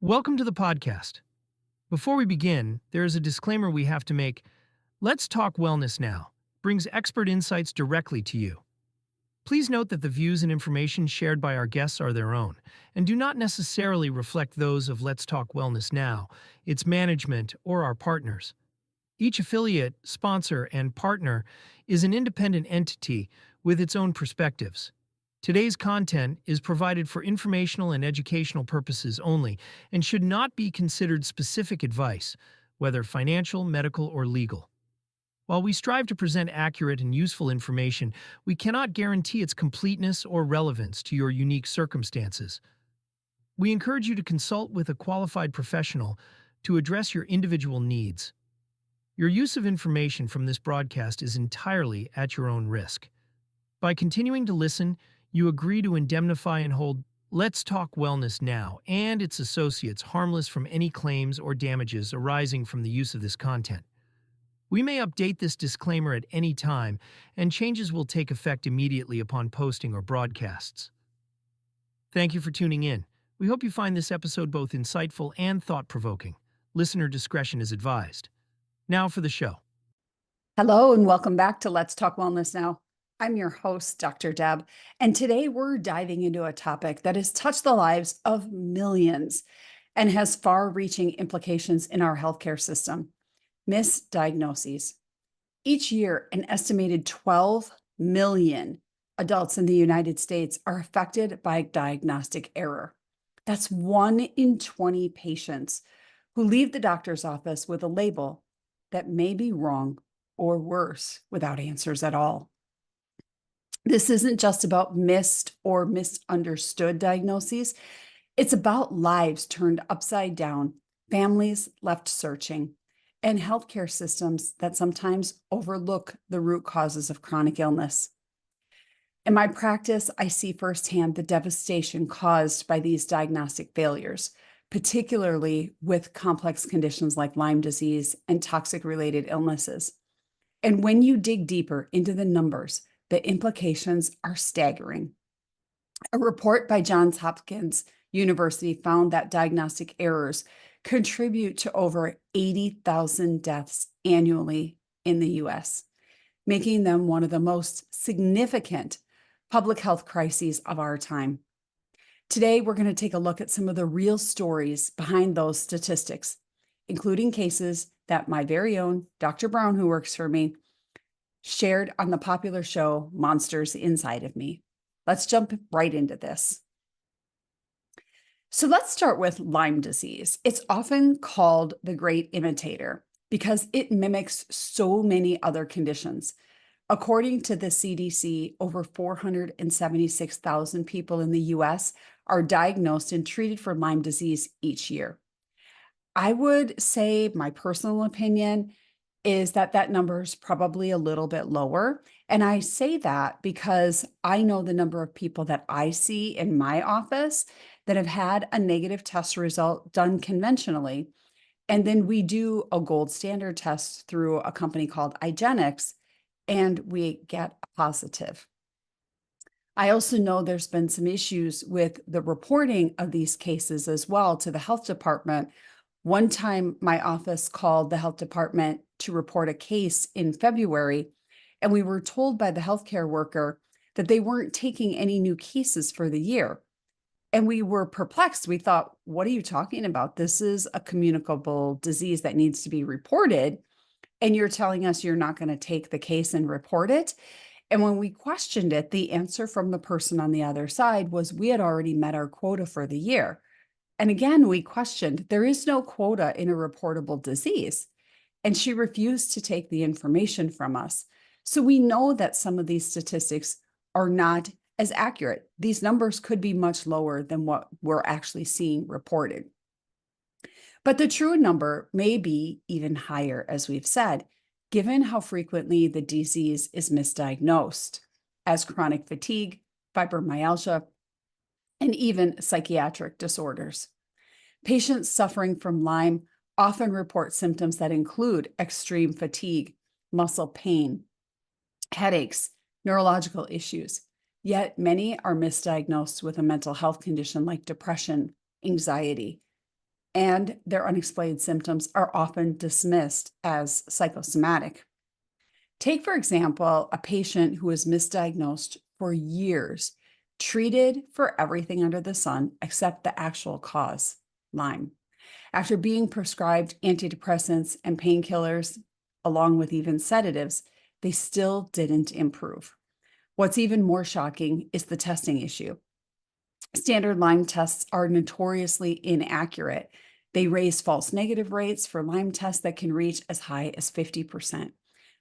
Welcome to the podcast. Before we begin, there is a disclaimer we have to make. Let's Talk Wellness Now brings expert insights directly to you. Please note that the views and information shared by our guests are their own and do not necessarily reflect those of Let's Talk Wellness Now, its management, or our partners. Each affiliate, sponsor, and partner is an independent entity with its own perspectives. Today's content is provided for informational and educational purposes only and should not be considered specific advice, whether financial, medical, or legal. While we strive to present accurate and useful information, we cannot guarantee its completeness or relevance to your unique circumstances. We encourage you to consult with a qualified professional to address your individual needs. Your use of information from this broadcast is entirely at your own risk. By continuing to listen, you agree to indemnify and hold Let's Talk Wellness Now and its associates harmless from any claims or damages arising from the use of this content. We may update this disclaimer at any time, and changes will take effect immediately upon posting or broadcasts. Thank you for tuning in. We hope you find this episode both insightful and thought-provoking. Listener discretion is advised. Now for the show. Hello, and welcome back to Let's Talk Wellness Now. I'm your host, Dr. Deb, and today we're diving into a topic that has touched the lives of millions and has far-reaching implications in our healthcare system: misdiagnoses. Each year, an estimated 12 million adults in the United States are affected by diagnostic error. That's 1 in 20 patients who leave the doctor's office with a label that may be wrong or worse, without answers at all. This isn't just about missed or misunderstood diagnoses. It's about lives turned upside down, families left searching, and healthcare systems that sometimes overlook the root causes of chronic illness. In my practice, I see firsthand the devastation caused by these diagnostic failures, particularly with complex conditions like Lyme disease and toxic-related illnesses. And when you dig deeper into the numbers, the implications are staggering. A report by Johns Hopkins University found that diagnostic errors contribute to over 80,000 deaths annually in the US, making them one of the most significant public health crises of our time. Today, we're going to take a look at some of the real stories behind those statistics, including cases that my very own Dr. Brown, who works for me, shared on the popular show Monsters Inside of Me. Let's jump right into this. So let's start with Lyme disease. It's often called the great imitator because it mimics so many other conditions. According to the CDC, over 476,000 people in the US are diagnosed and treated for Lyme disease each year. I would say my personal opinion is that that number is probably a little bit lower. And I say that because I know the number of people that I see in my office that have had a negative test result done conventionally. And then we do a gold standard test through a company called IGeneX, and we get a positive. I also know there's been some issues with the reporting of these cases as well to the health department. One time, my office called the health department to report a case in February, and we were told by the healthcare worker that they weren't taking any new cases for the year. And we were perplexed. We thought, what are you talking about? This is a communicable disease that needs to be reported, and you're telling us you're not going to take the case and report it? And when we questioned it, the answer from the person on the other side was we had already met our quota for the year. And again, we questioned, there is no quota in a reportable disease. And she refused to take the information from us. So we know that some of these statistics are not as accurate. These numbers could be much lower than what we're actually seeing reported. But the true number may be even higher, as we've said, given how frequently the disease is misdiagnosed as chronic fatigue, fibromyalgia, and even psychiatric disorders. Patients suffering from Lyme often report symptoms that include extreme fatigue, muscle pain, headaches, neurological issues. Yet many are misdiagnosed with a mental health condition like depression, anxiety, and their unexplained symptoms are often dismissed as psychosomatic. Take, for example, a patient who was misdiagnosed for years, treated for everything under the sun except the actual cause, Lyme. After being prescribed antidepressants and painkillers, along with even sedatives, they still didn't improve. What's even more shocking is the testing issue. Standard Lyme tests are notoriously inaccurate. They raise false negative rates for Lyme tests that can reach as high as 50%,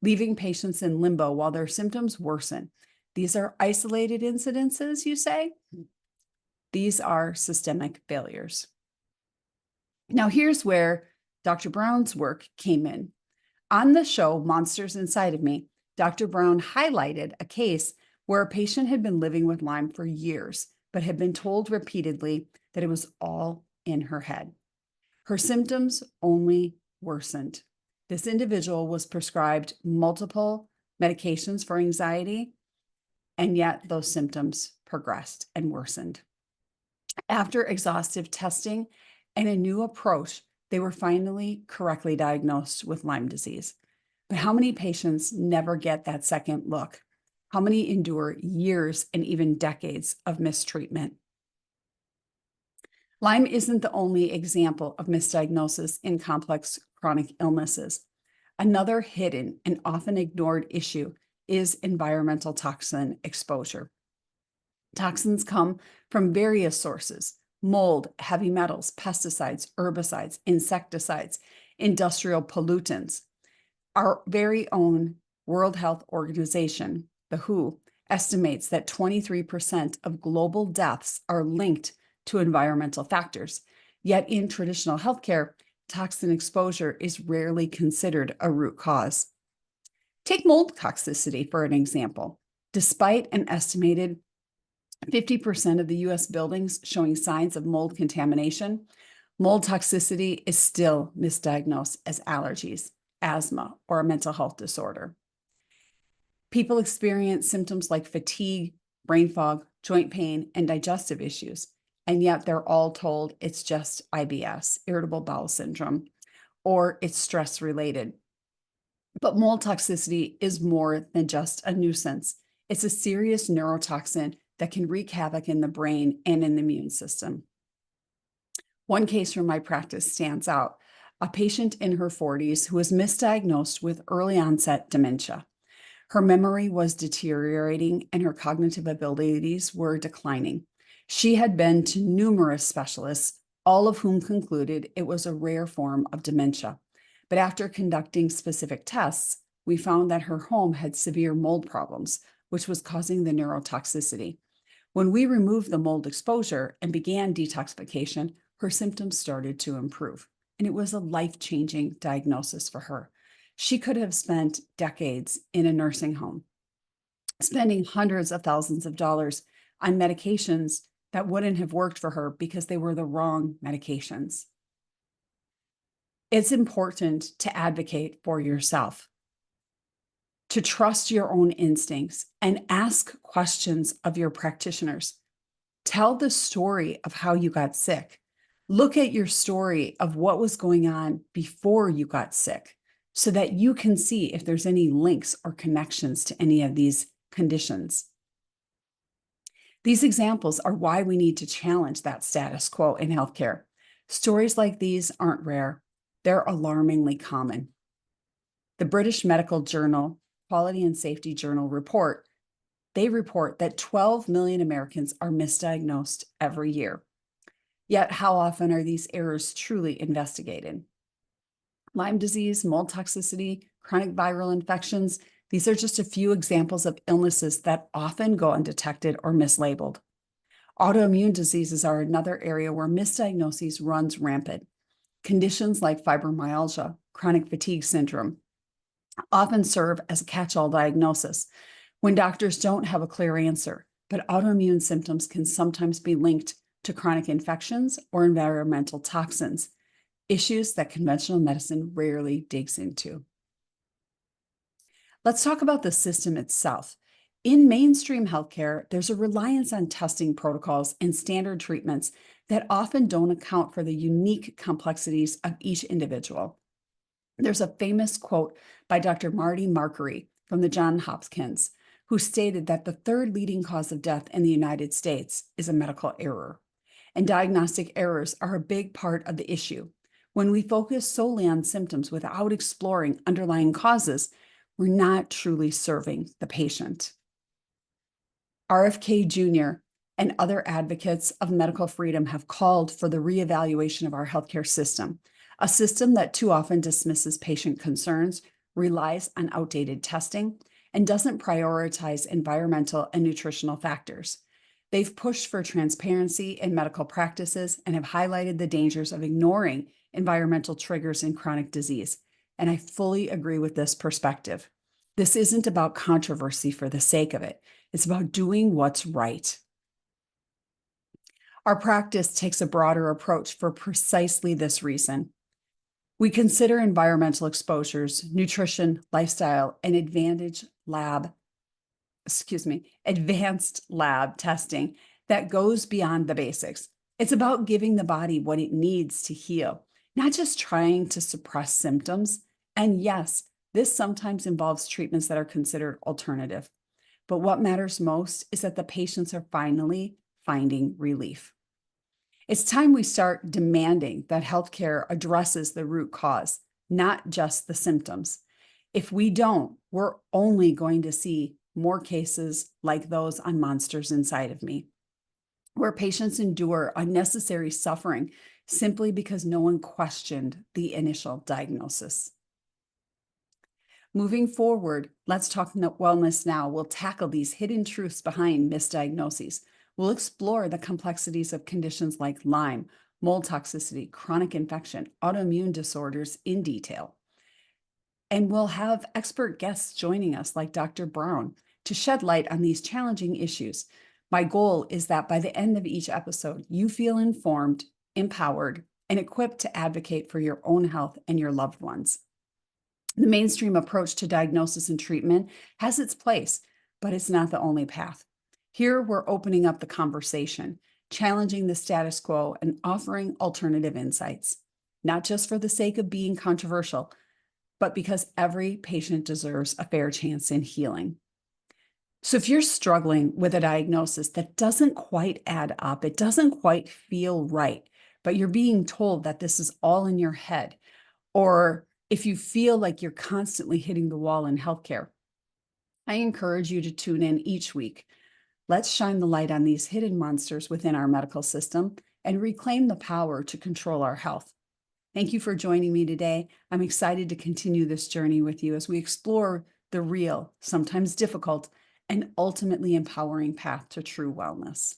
leaving patients in limbo while their symptoms worsen. These are isolated incidences, you say? These are systemic failures. Now, here's where Dr. Brown's work came in. On the show, Monsters Inside of Me, Dr. Brown highlighted a case where a patient had been living with Lyme for years, but had been told repeatedly that it was all in her head. Her symptoms only worsened. This individual was prescribed multiple medications for anxiety, and yet those symptoms progressed and worsened. After exhaustive testing and a new approach, they were finally correctly diagnosed with Lyme disease. But how many patients never get that second look? How many endure years and even decades of mistreatment? Lyme isn't the only example of misdiagnosis in complex chronic illnesses. Another hidden and often ignored issue is environmental toxin exposure. Toxins come from various sources: mold, heavy metals, pesticides, herbicides, insecticides, industrial pollutants. Our very own World Health Organization, the WHO, estimates that 23% of global deaths are linked to environmental factors. Yet in traditional healthcare, toxin exposure is rarely considered a root cause. Take mold toxicity for an example. Despite an estimated 50% of the US buildings showing signs of mold contamination, mold toxicity is still misdiagnosed as allergies, asthma, or a mental health disorder. People experience symptoms like fatigue, brain fog, joint pain, and digestive issues, and yet they're all told it's just IBS, irritable bowel syndrome, or it's stress-related. But mold toxicity is more than just a nuisance. It's a serious neurotoxin that can wreak havoc in the brain and in the immune system. One case from my practice stands out: a patient in her 40s who was misdiagnosed with early onset dementia. Her memory was deteriorating and her cognitive abilities were declining. She had been to numerous specialists, all of whom concluded it was a rare form of dementia. But after conducting specific tests, we found that her home had severe mold problems, which was causing the neurotoxicity. When we removed the mold exposure and began detoxification, her symptoms started to improve, and it was a life-changing diagnosis for her. She could have spent decades in a nursing home, spending hundreds of thousands of dollars on medications that wouldn't have worked for her because they were the wrong medications. It's important to advocate for yourself, to trust your own instincts, and ask questions of your practitioners. Tell the story of how you got sick. Look at your story of what was going on before you got sick, so that you can see if there's any links or connections to any of these conditions. These examples are why we need to challenge that status quo in healthcare. Stories like these aren't rare. They're alarmingly common. The British Medical Journal, Quality and Safety Journal report that 12 million Americans are misdiagnosed every year. Yet, how often are these errors truly investigated? Lyme disease, mold toxicity, chronic viral infections, these are just a few examples of illnesses that often go undetected or mislabeled. Autoimmune diseases are another area where misdiagnoses runs rampant. Conditions like fibromyalgia, chronic fatigue syndrome, often serve as a catch-all diagnosis when doctors don't have a clear answer, but autoimmune symptoms can sometimes be linked to chronic infections or environmental toxins, issues that conventional medicine rarely digs into. Let's talk about the system itself. In mainstream healthcare, there's a reliance on testing protocols and standard treatments that often don't account for the unique complexities of each individual. There's a famous quote by Dr. Marty Markary from the Johns Hopkins, who stated that the third leading cause of death in the United States is a medical error. And diagnostic errors are a big part of the issue. When we focus solely on symptoms without exploring underlying causes, we're not truly serving the patient. RFK Jr. and other advocates of medical freedom have called for the reevaluation of our healthcare system, a system that too often dismisses patient concerns, relies on outdated testing, and doesn't prioritize environmental and nutritional factors. They've pushed for transparency in medical practices and have highlighted the dangers of ignoring environmental triggers in chronic disease. And I fully agree with this perspective. This isn't about controversy for the sake of it. It's about doing what's right. Our practice takes a broader approach for precisely this reason. We consider environmental exposures, nutrition, lifestyle, and advanced lab testing that goes beyond the basics. It's about giving the body what it needs to heal, not just trying to suppress symptoms. And yes, this sometimes involves treatments that are considered alternative. But what matters most is that the patients are finally finding relief. It's time we start demanding that healthcare addresses the root cause, not just the symptoms. If we don't, we're only going to see more cases like those on Monsters Inside of Me, where patients endure unnecessary suffering simply because no one questioned the initial diagnosis. Moving forward, Let's Talk Wellness Now will tackle these hidden truths behind misdiagnoses. We'll explore the complexities of conditions like Lyme, mold toxicity, chronic infection, autoimmune disorders in detail. And we'll have expert guests joining us like Dr. Brown to shed light on these challenging issues. My goal is that by the end of each episode, you feel informed, empowered, and equipped to advocate for your own health and your loved ones. The mainstream approach to diagnosis and treatment has its place, but it's not the only path. Here, we're opening up the conversation, challenging the status quo, and offering alternative insights, not just for the sake of being controversial, but because every patient deserves a fair chance in healing. So if you're struggling with a diagnosis that doesn't quite add up, it doesn't quite feel right, but you're being told that this is all in your head, or if you feel like you're constantly hitting the wall in healthcare, I encourage you to tune in each week. Let's shine the light on these hidden monsters within our medical system and reclaim the power to control our health. Thank you for joining me today. I'm excited to continue this journey with you as we explore the real, sometimes difficult, and ultimately empowering path to true wellness.